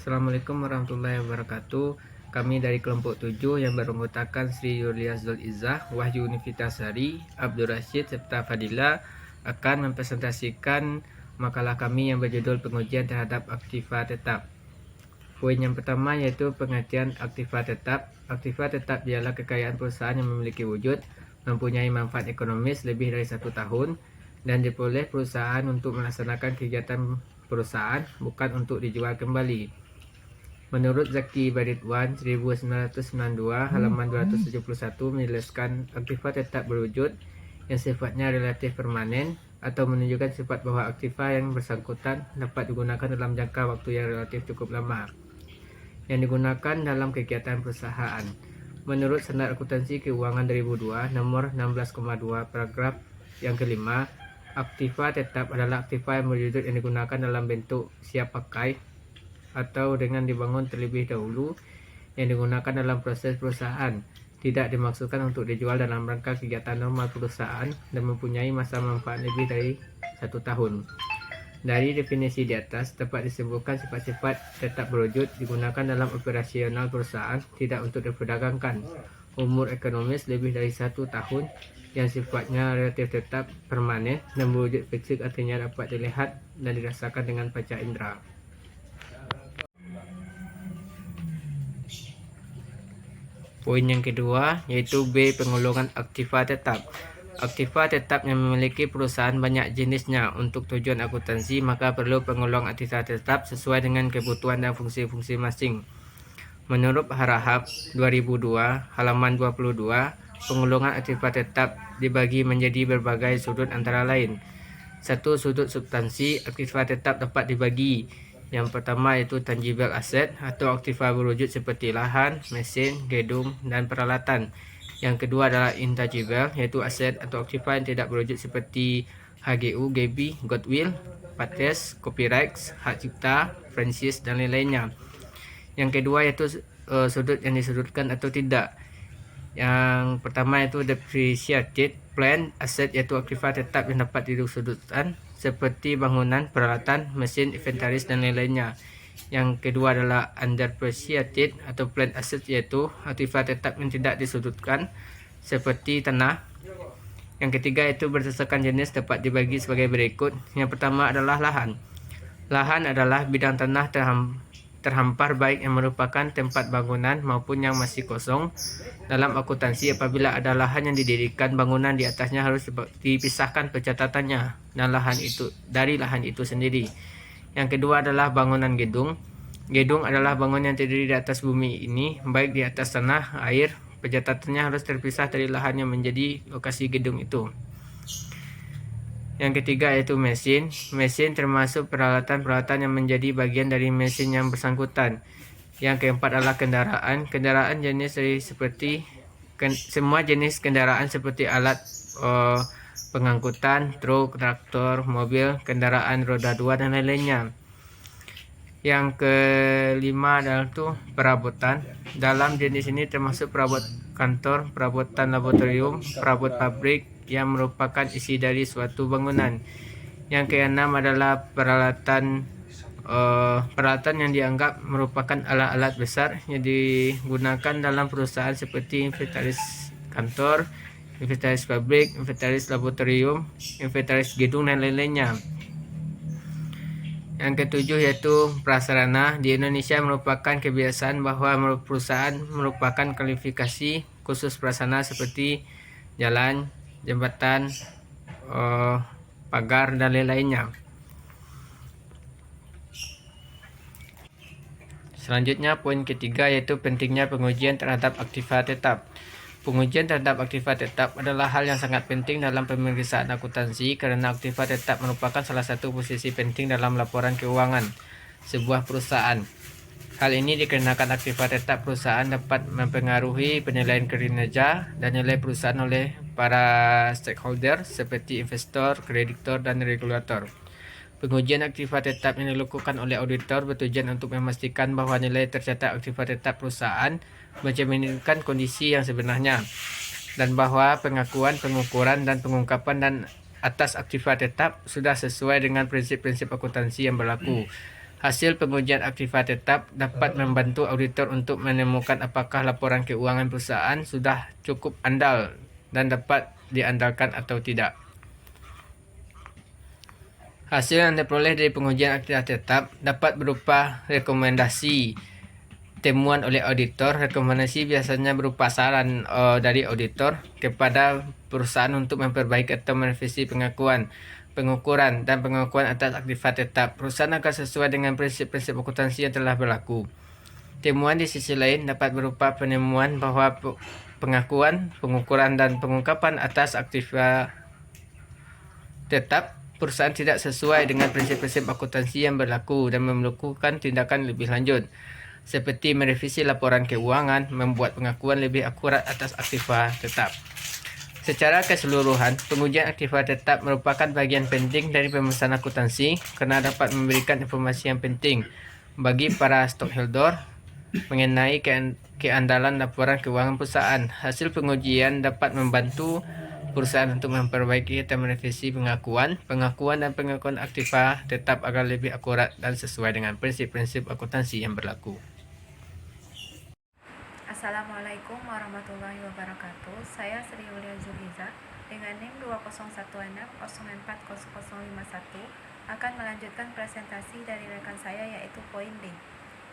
Assalamualaikum warahmatullahi wabarakatuh. Kami dari kelompok 7 yang beranggotakan Sri Yulia Zulizah, Wahyu Nifitasari, Abdul Rashid, serta Fadila akan mempresentasikan makalah kami yang berjudul pengujian terhadap aktiva tetap. Poin yang pertama yaitu pengertian aktiva tetap. Aktiva tetap ialah kekayaan perusahaan yang memiliki wujud, mempunyai manfaat ekonomis lebih dari 1 tahun, dan diperoleh perusahaan untuk melaksanakan kegiatan perusahaan, bukan untuk dijual kembali. Menurut Zaki Baridwan 1992 halaman 271 menjelaskan aktiva tetap berwujud yang sifatnya relatif permanen atau menunjukkan sifat bahwa aktiva yang bersangkutan dapat digunakan dalam jangka waktu yang relatif cukup lama yang digunakan dalam kegiatan perusahaan. Menurut Standar Akuntansi Keuangan 2002 nomor 16,2 paragraf yang kelima, aktiva tetap adalah aktiva yang berwujud yang digunakan dalam bentuk siap pakai atau dengan dibangun terlebih dahulu yang digunakan dalam proses perusahaan, tidak dimaksudkan untuk dijual dalam rangka kegiatan normal perusahaan dan mempunyai masa manfaat lebih dari 1 tahun. Dari definisi di atas dapat disebutkan sifat-sifat tetap berwujud digunakan dalam operasional perusahaan, tidak untuk diperdagangkan. Umur ekonomis lebih dari 1 tahun yang sifatnya relatif tetap permanen dan berwujud fisik, artinya dapat dilihat dan dirasakan dengan panca indera. Poin yang kedua yaitu B. Pengolongan aktiva tetap. Aktiva tetap yang memiliki perusahaan banyak jenisnya. Untuk tujuan akuntansi maka perlu pengolong aktiva tetap sesuai dengan kebutuhan dan fungsi-fungsi masing. Menurut Harahap 2002 halaman 22, pengolongan aktiva tetap dibagi menjadi berbagai sudut antara lain. 1. Sudut substansi. Aktiva tetap dapat dibagi. Yang pertama yaitu tangible asset atau aktiva berwujud seperti lahan, mesin, gedung, dan peralatan. Yang kedua adalah intangible yaitu aset atau aktiva yang tidak berwujud seperti HGU, GB, goodwill, patents, copyrights, hak cipta, franchise, dan lain-lainnya. Yang kedua yaitu sudut yang disudutkan atau tidak. Yang pertama yaitu depreciated plant asset yaitu aktiva tetap yang dapat disudutkan seperti bangunan, peralatan, mesin, inventaris, dan lain-lainnya. Yang kedua adalah underappreciated atau plant asset yaitu aktiva tetap yang tidak disudutkan seperti tanah. Yang ketiga yaitu berdasarkan jenis dapat dibagi sebagai berikut. Yang pertama adalah lahan. Lahan adalah bidang tanah terhampar baik yang merupakan tempat bangunan maupun yang masih kosong. Dalam akuntansi apabila ada lahan yang didirikan, bangunan di atasnya harus dipisahkan pencatatannya dan dari lahan itu sendiri. Yang kedua adalah bangunan gedung. Gedung adalah bangunan yang terdiri di atas bumi ini, baik di atas tanah, air. Pencatatannya harus terpisah dari lahan yang menjadi lokasi gedung itu. Yang ketiga yaitu mesin. Mesin termasuk peralatan-peralatan yang menjadi bagian dari mesin yang bersangkutan. Yang keempat adalah kendaraan. Kendaraan jenis seperti semua jenis kendaraan seperti alat pengangkutan, truk, traktor, mobil, kendaraan roda 2, dan lain-lainnya. Yang kelima adalah perabotan. Dalam jenis ini termasuk perabot kantor, perabotan laboratorium, perabot pabrik yang merupakan isi dari suatu bangunan. Yang keenam adalah peralatan yang dianggap merupakan alat-alat besar yang digunakan dalam perusahaan seperti inventaris kantor, inventaris pabrik, inventaris laboratorium, inventaris gedung, dan lain-lainnya. Yang ketujuh yaitu prasarana. Di Indonesia merupakan kebiasaan bahwa perusahaan merupakan kualifikasi khusus prasarana seperti jalan, jembatan, pagar, dan lain-lainnya. Selanjutnya poin ketiga yaitu pentingnya pengujian terhadap aktiva tetap. Pengujian terhadap aktiva tetap adalah hal yang sangat penting dalam pemeriksaan akuntansi karena aktiva tetap merupakan salah satu posisi penting dalam laporan keuangan sebuah perusahaan. Hal ini dikarenakan aktiva tetap perusahaan dapat mempengaruhi penilaian kinerja dan nilai perusahaan oleh para stakeholder seperti investor, kreditor, dan regulator. Pengujian aktiva tetap yang dilakukan oleh auditor bertujuan untuk memastikan bahwa nilai tercatat aktiva tetap perusahaan mencerminkan kondisi yang sebenarnya dan bahwa pengakuan, pengukuran, dan pengungkapan dan atas aktiva tetap sudah sesuai dengan prinsip-prinsip akuntansi yang berlaku. Hasil pengujian aktiva tetap dapat membantu auditor untuk menemukan apakah laporan keuangan perusahaan sudah cukup andal dan dapat diandalkan atau tidak. Hasil yang diperoleh dari pengujian aktiva tetap dapat berupa rekomendasi temuan oleh auditor. Rekomendasi biasanya berupa saran dari auditor kepada perusahaan untuk memperbaiki atau merevisi pengukuran dan pengakuan atas aktiva tetap. Perusahaan akan sesuai dengan prinsip-prinsip akuntansi yang telah berlaku. Temuan di sisi lain dapat berupa penemuan bahwa pengakuan, pengukuran, dan pengungkapan atas aktiva tetap perusahaan tidak sesuai dengan prinsip-prinsip akuntansi yang berlaku dan melakukan tindakan lebih lanjut, seperti merevisi laporan keuangan, membuat pengakuan lebih akurat atas aktiva tetap. Secara keseluruhan, pengujian aktiva tetap merupakan bagian penting dari pemeriksaan akuntansi karena dapat memberikan informasi yang penting bagi para stockholder mengenai keandalan laporan keuangan perusahaan. Hasil pengujian dapat membantu perusahaan untuk memperbaiki atau merevisi pengakuan dan pengakuan aktiva tetap agar lebih akurat dan sesuai dengan prinsip-prinsip akuntansi yang berlaku. Assalamualaikum warahmatullahi wabarakatuh. Saya Sri Yulia Zulhiza dengan NIM 201604051 akan melanjutkan presentasi dari rekan saya yaitu poin D.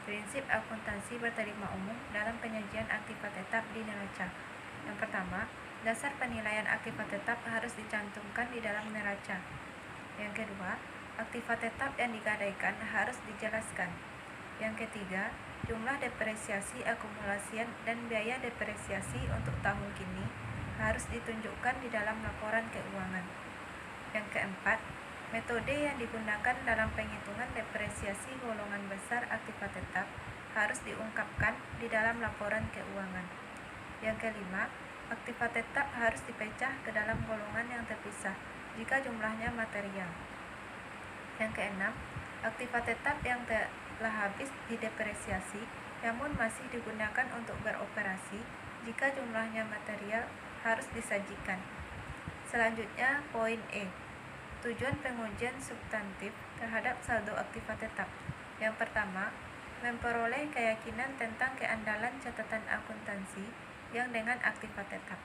Prinsip akuntansi berterima umum dalam penyajian aktiva tetap di neraca. Yang pertama, dasar penilaian aktiva tetap harus dicantumkan di dalam neraca. Yang kedua, aktiva tetap yang digadaikan harus dijelaskan. Yang ketiga, jumlah depresiasi akumulasian dan biaya depresiasi untuk tahun kini harus ditunjukkan di dalam laporan keuangan. Yang keempat, metode yang digunakan dalam penghitungan depresiasi golongan besar aktiva tetap harus diungkapkan di dalam laporan keuangan. Yang kelima, aktiva tetap harus dipecah ke dalam golongan yang terpisah jika jumlahnya material. Yang keenam, aktiva tetap yang telah habis didepresiasi namun masih digunakan untuk beroperasi jika jumlahnya material harus disajikan. Selanjutnya, poin E. Tujuan pengujian substantif terhadap saldo aktiva tetap. Yang pertama, memperoleh keyakinan tentang keandalan catatan akuntansi yang dengan aktiva tetap.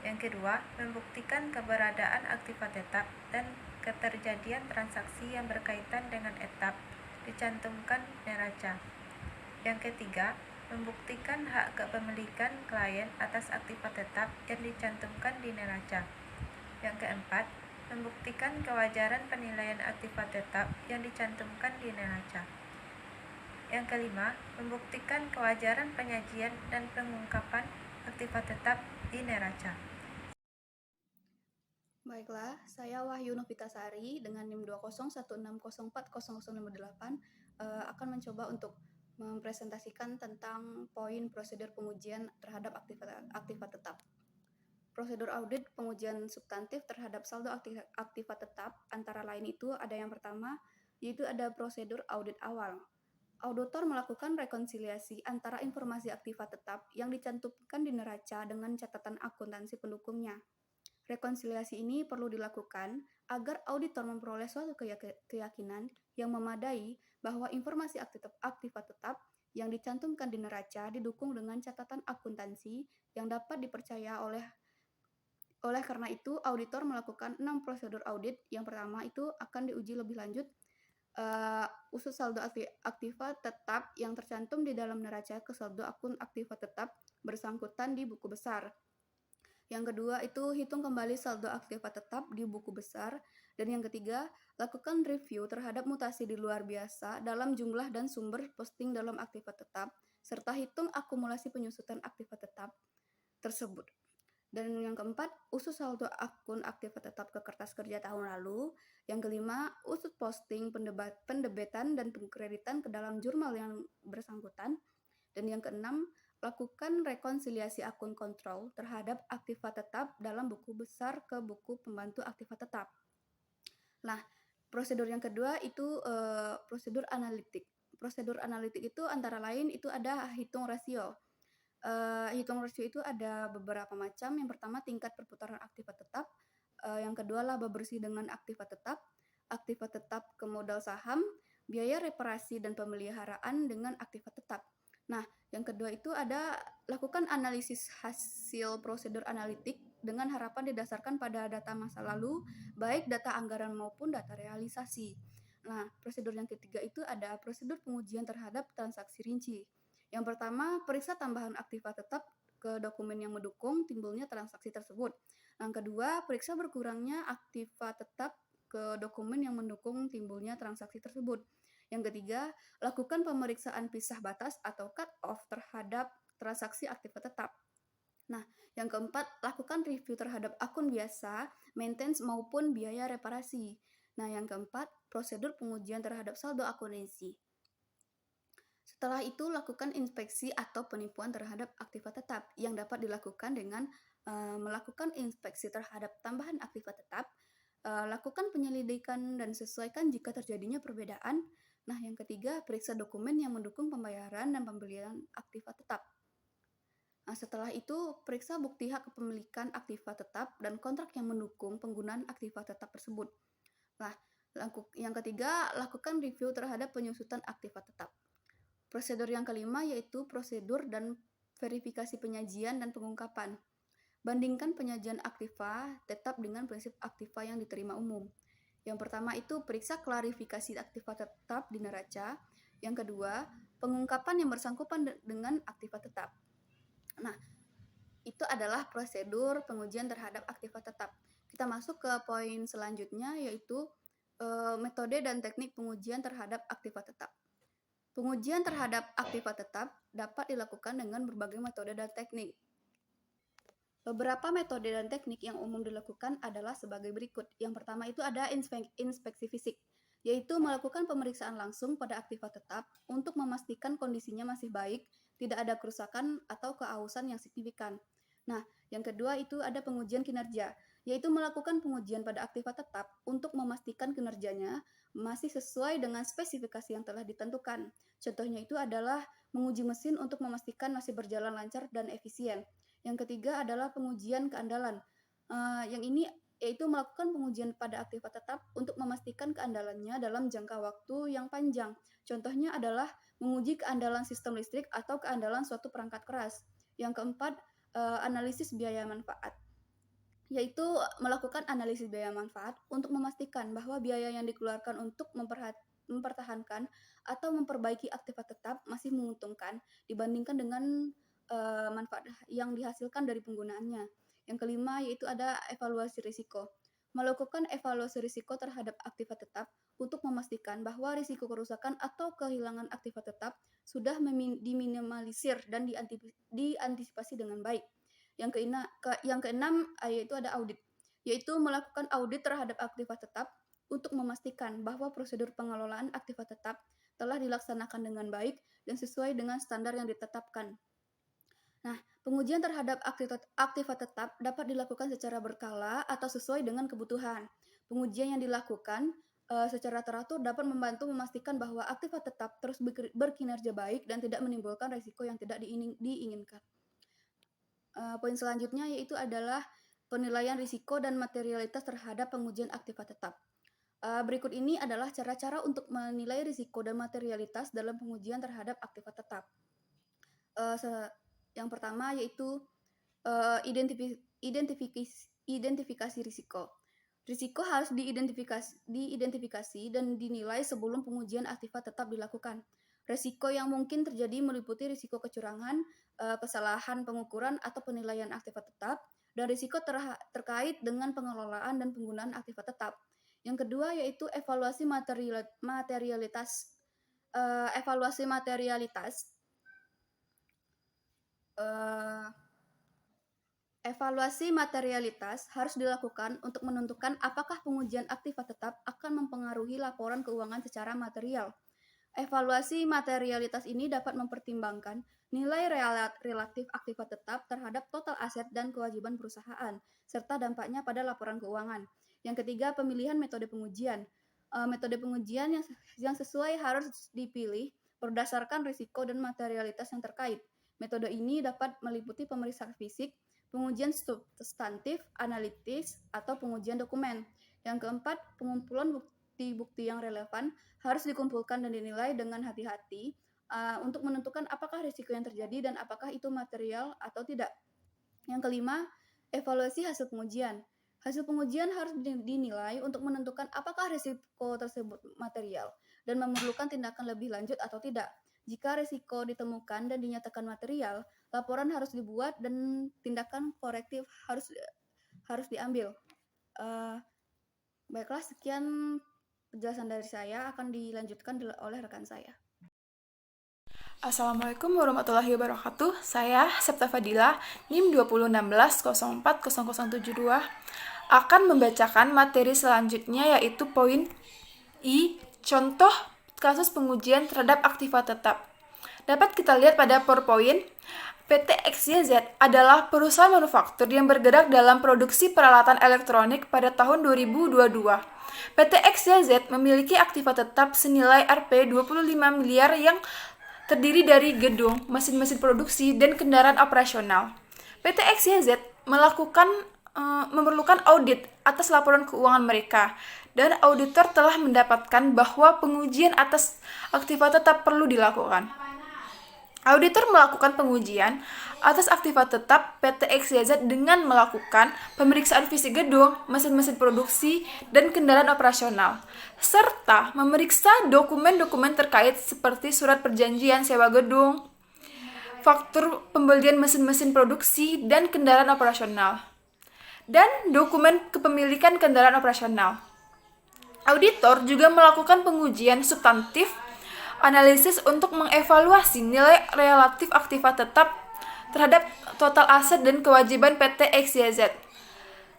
Yang kedua, membuktikan keberadaan aktiva tetap dan keterjadian transaksi yang berkaitan dengan etap dicantumkan neraca. Yang ketiga, membuktikan hak kepemilikan klien atas aktiva tetap yang dicantumkan di neraca. Yang keempat, membuktikan kewajaran penilaian aktiva tetap yang dicantumkan di neraca. Yang kelima, membuktikan kewajaran penyajian dan pengungkapan aktiva tetap di neraca. Baiklah, saya Wahyu Novitasari dengan NIM 201604008 akan mencoba untuk mempresentasikan tentang poin prosedur pengujian terhadap aktiva tetap. Prosedur audit pengujian substantif terhadap saldo aktiva tetap antara lain itu ada yang pertama, yaitu ada prosedur audit awal. Auditor melakukan rekonsiliasi antara informasi aktiva tetap yang dicantumkan di neraca dengan catatan akuntansi pendukungnya. Rekonsiliasi ini perlu dilakukan agar auditor memperoleh suatu keyakinan yang memadai bahwa informasi aktiva tetap yang dicantumkan di neraca didukung dengan catatan akuntansi yang dapat dipercaya oleh karena itu, auditor melakukan 6 prosedur audit. Yang pertama itu akan diuji lebih lanjut usus saldo aktiva tetap yang tercantum di dalam neraca ke saldo akun aktiva tetap bersangkutan di buku besar. Yang kedua itu hitung kembali saldo aktiva tetap di buku besar. Dan yang ketiga, lakukan review terhadap mutasi di luar biasa dalam jumlah dan sumber posting dalam aktiva tetap, serta hitung akumulasi penyusutan aktiva tetap tersebut. Dan yang keempat, usut saldo akun aktiva tetap ke kertas kerja tahun lalu. Yang kelima, usut posting pendebetan dan pengkreditan ke dalam jurnal yang bersangkutan. Dan yang keenam, lakukan rekonsiliasi akun kontrol terhadap aktiva tetap dalam buku besar ke buku pembantu aktiva tetap. Nah, prosedur yang kedua itu prosedur analitik. Prosedur analitik itu antara lain itu ada hitung rasio. Hitung rasio itu ada beberapa macam. Yang pertama tingkat perputaran aktiva tetap. Yang kedua laba bersih dengan aktiva tetap ke modal saham, biaya reparasi dan pemeliharaan dengan aktifat tetap. Nah, yang kedua itu ada lakukan analisis hasil prosedur analitik dengan harapan didasarkan pada data masa lalu, baik data anggaran maupun data realisasi. Nah, prosedur yang ketiga itu ada prosedur pengujian terhadap transaksi rinci. Yang pertama, periksa tambahan aktifat tetap ke dokumen yang mendukung timbulnya transaksi tersebut. Yang kedua, periksa berkurangnya aktifat tetap ke dokumen yang mendukung timbulnya transaksi tersebut. Yang ketiga, lakukan pemeriksaan pisah batas atau cut-off terhadap transaksi aktifat tetap. Nah, yang keempat, lakukan review terhadap akun biasa, maintenance maupun biaya reparasi. Nah, yang keempat, prosedur pengujian terhadap saldo akuntansi. Setelah itu, lakukan inspeksi atau penipuan terhadap aktifat tetap yang dapat dilakukan dengan melakukan inspeksi terhadap tambahan aktifat tetap, lakukan penyelidikan dan sesuaikan jika terjadinya perbedaan. Nah, yang ketiga, periksa dokumen yang mendukung pembayaran dan pembelian aktifat tetap. Nah, setelah itu, periksa bukti hak kepemilikan aktifat tetap dan kontrak yang mendukung penggunaan aktifat tetap tersebut. Nah, yang ketiga, lakukan review terhadap penyusutan aktifat tetap. Prosedur yang kelima yaitu prosedur dan verifikasi penyajian dan pengungkapan. Bandingkan penyajian aktiva tetap dengan prinsip aktiva yang diterima umum. Yang pertama itu periksa klarifikasi aktiva tetap di neraca. Yang kedua, pengungkapan yang bersangkutan dengan aktiva tetap. Nah, itu adalah prosedur pengujian terhadap aktiva tetap. Kita masuk ke poin selanjutnya yaitu metode dan teknik pengujian terhadap aktiva tetap. Pengujian terhadap aktiva tetap dapat dilakukan dengan berbagai metode dan teknik. Beberapa metode dan teknik yang umum dilakukan adalah sebagai berikut. Yang pertama itu ada inspeksi fisik, yaitu melakukan pemeriksaan langsung pada aktiva tetap untuk memastikan kondisinya masih baik, tidak ada kerusakan atau keausan yang signifikan. Nah, yang kedua itu ada pengujian kinerja, yaitu melakukan pengujian pada aktiva tetap untuk memastikan kinerjanya masih sesuai dengan spesifikasi yang telah ditentukan. Contohnya itu adalah menguji mesin untuk memastikan masih berjalan lancar dan efisien. Yang ketiga adalah pengujian keandalan. Yang ini yaitu melakukan pengujian pada aktiva tetap untuk memastikan keandalannya dalam jangka waktu yang panjang. Contohnya adalah menguji keandalan sistem listrik atau keandalan suatu perangkat keras. Yang keempat, analisis biaya manfaat, yaitu melakukan analisis biaya manfaat untuk memastikan bahwa biaya yang dikeluarkan untuk mempertahankan atau memperbaiki aktiva tetap masih menguntungkan dibandingkan dengan manfaat yang dihasilkan dari penggunaannya. Yang kelima yaitu ada evaluasi risiko. Melakukan evaluasi risiko terhadap aktiva tetap untuk memastikan bahwa risiko kerusakan atau kehilangan aktiva tetap sudah diminimalisir dan diantisipasi dengan baik. Yang keenam yaitu ada audit, yaitu melakukan audit terhadap aktiva tetap untuk memastikan bahwa prosedur pengelolaan aktiva tetap telah dilaksanakan dengan baik dan sesuai dengan standar yang ditetapkan. Nah, pengujian terhadap aktiva tetap dapat dilakukan secara berkala atau sesuai dengan kebutuhan. Pengujian yang dilakukan secara teratur dapat membantu memastikan bahwa aktiva tetap terus berkinerja baik dan tidak menimbulkan risiko yang tidak diinginkan. Poin selanjutnya yaitu adalah penilaian risiko dan materialitas terhadap pengujian aktiva tetap. Berikut ini adalah cara-cara untuk menilai risiko dan materialitas dalam pengujian terhadap aktiva tetap. Yang pertama yaitu identifikasi risiko. Risiko harus diidentifikasi dan dinilai sebelum pengujian aktiva tetap dilakukan. Risiko yang mungkin terjadi meliputi risiko kecurangan, kesalahan pengukuran atau penilaian aktiva tetap, dan risiko terkait dengan pengelolaan dan penggunaan aktiva tetap. Yang kedua yaitu evaluasi materialitas. Evaluasi materialitas harus dilakukan untuk menentukan apakah pengujian aktiva tetap akan mempengaruhi laporan keuangan secara material. Evaluasi materialitas ini dapat mempertimbangkan nilai relatif aktiva tetap terhadap total aset dan kewajiban perusahaan, serta dampaknya pada laporan keuangan. Yang ketiga, pemilihan metode pengujian. Metode pengujian yang sesuai harus dipilih berdasarkan risiko dan materialitas yang terkait. Metode ini dapat meliputi pemeriksaan fisik, pengujian substantif, analitis, atau pengujian dokumen. Yang keempat, pengumpulan bukti-bukti yang relevan harus dikumpulkan dan dinilai dengan hati-hati untuk menentukan apakah risiko yang terjadi dan apakah itu material atau tidak. Yang kelima, evaluasi hasil pengujian. Hasil pengujian harus dinilai untuk menentukan apakah risiko tersebut material dan memerlukan tindakan lebih lanjut atau tidak. Jika risiko ditemukan dan dinyatakan material, laporan harus dibuat dan tindakan korektif harus diambil. Baiklah, sekian penjelasan dari saya, akan dilanjutkan oleh rekan saya. Assalamualaikum warahmatullahi wabarakatuh. Saya Septa Fadila, NIM 2016-040072, akan membacakan materi selanjutnya, yaitu poin I, contoh kasus pengujian terhadap aktiva tetap. Dapat kita lihat pada PowerPoint, PT XYZ adalah perusahaan manufaktur yang bergerak dalam produksi peralatan elektronik pada tahun 2022. PT XYZ memiliki aktiva tetap senilai Rp 25 miliar yang terdiri dari gedung, mesin-mesin produksi, dan kendaraan operasional. PT XYZ memerlukan audit atas laporan keuangan mereka, dan auditor telah mendapatkan bahwa pengujian atas aktiva tetap perlu dilakukan. Auditor melakukan pengujian atas aktiva tetap PT XYZ dengan melakukan pemeriksaan fisik gedung, mesin-mesin produksi, dan kendaraan operasional, serta memeriksa dokumen-dokumen terkait seperti surat perjanjian sewa gedung, faktur pembelian mesin-mesin produksi dan kendaraan operasional, dan dokumen kepemilikan kendaraan operasional. Auditor juga melakukan pengujian substantif analisis untuk mengevaluasi nilai relatif aktiva tetap terhadap total aset dan kewajiban PT XYZ.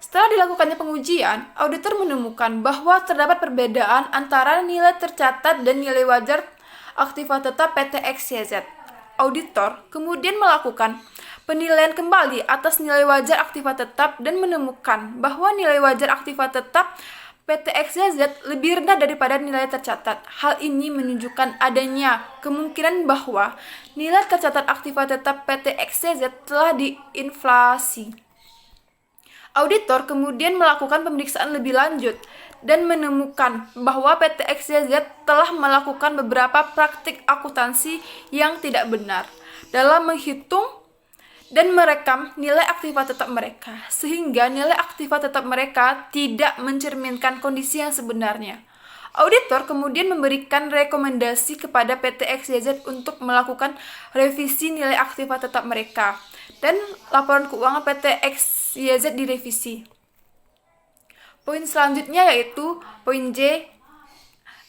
Setelah dilakukannya pengujian, auditor menemukan bahwa terdapat perbedaan antara nilai tercatat dan nilai wajar aktiva tetap PT XYZ. Auditor kemudian melakukan penilaian kembali atas nilai wajar aktiva tetap dan menemukan bahwa nilai wajar aktiva tetap PT XYZ lebih rendah daripada nilai tercatat. Hal ini menunjukkan adanya kemungkinan bahwa nilai tercatat aktiva tetap PT XYZ telah diinflasi. Auditor kemudian melakukan pemeriksaan lebih lanjut dan menemukan bahwa PT XYZ telah melakukan beberapa praktik akuntansi yang tidak benar dalam menghitung dan merekam nilai aktiva tetap mereka, sehingga nilai aktiva tetap mereka tidak mencerminkan kondisi yang sebenarnya. Auditor kemudian memberikan rekomendasi kepada PT XYZ untuk melakukan revisi nilai aktiva tetap mereka, dan laporan keuangan PT XYZ direvisi. Poin selanjutnya yaitu poin J,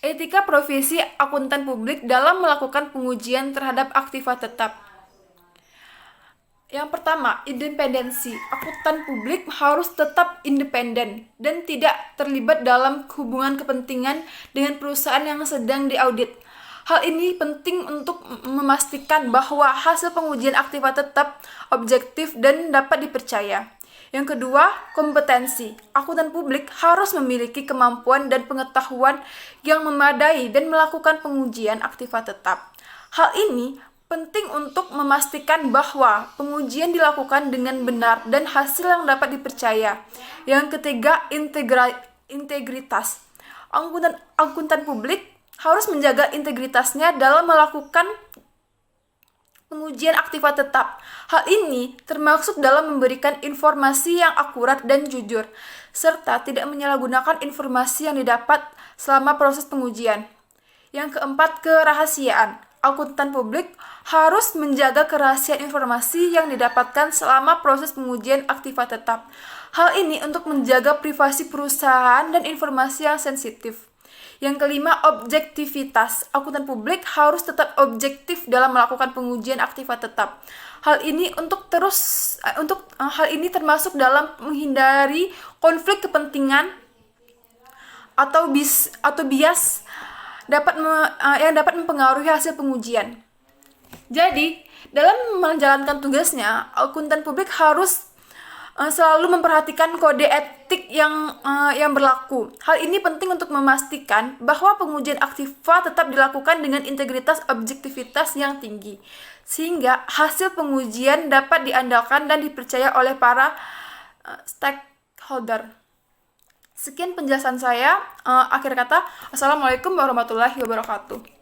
etika profesi akuntan publik dalam melakukan pengujian terhadap aktiva tetap. Yang pertama, independensi. Akuntan publik harus tetap independen dan tidak terlibat dalam hubungan kepentingan dengan perusahaan yang sedang diaudit. Hal ini penting untuk memastikan bahwa hasil pengujian aktiva tetap objektif dan dapat dipercaya. Yang kedua, kompetensi. Akuntan publik harus memiliki kemampuan dan pengetahuan yang memadai dan melakukan pengujian aktiva tetap. Hal ini penting untuk memastikan bahwa pengujian dilakukan dengan benar dan hasil yang dapat dipercaya. Yang ketiga, integritas. Akuntan publik harus menjaga integritasnya dalam melakukan pengujian aktiva tetap. Hal ini termasuk dalam memberikan informasi yang akurat dan jujur, serta tidak menyalahgunakan informasi yang didapat selama proses pengujian. Yang keempat, kerahasiaan. Akuntan publik harus menjaga kerahasiaan informasi yang didapatkan selama proses pengujian aktiva tetap. Hal ini untuk menjaga privasi perusahaan dan informasi yang sensitif. Yang kelima, objektivitas. Akuntan publik harus tetap objektif dalam melakukan pengujian aktiva tetap. Hal ini termasuk dalam menghindari konflik kepentingan atau bias yang dapat mempengaruhi hasil pengujian. Jadi, dalam menjalankan tugasnya, akuntan publik harus selalu memperhatikan kode etik yang berlaku. Hal ini penting untuk memastikan bahwa pengujian aktiva tetap dilakukan dengan integritas objektivitas yang tinggi, sehingga hasil pengujian dapat diandalkan dan dipercaya oleh para stakeholder. Sekian penjelasan saya. Akhir kata, Assalamualaikum warahmatullahi wabarakatuh.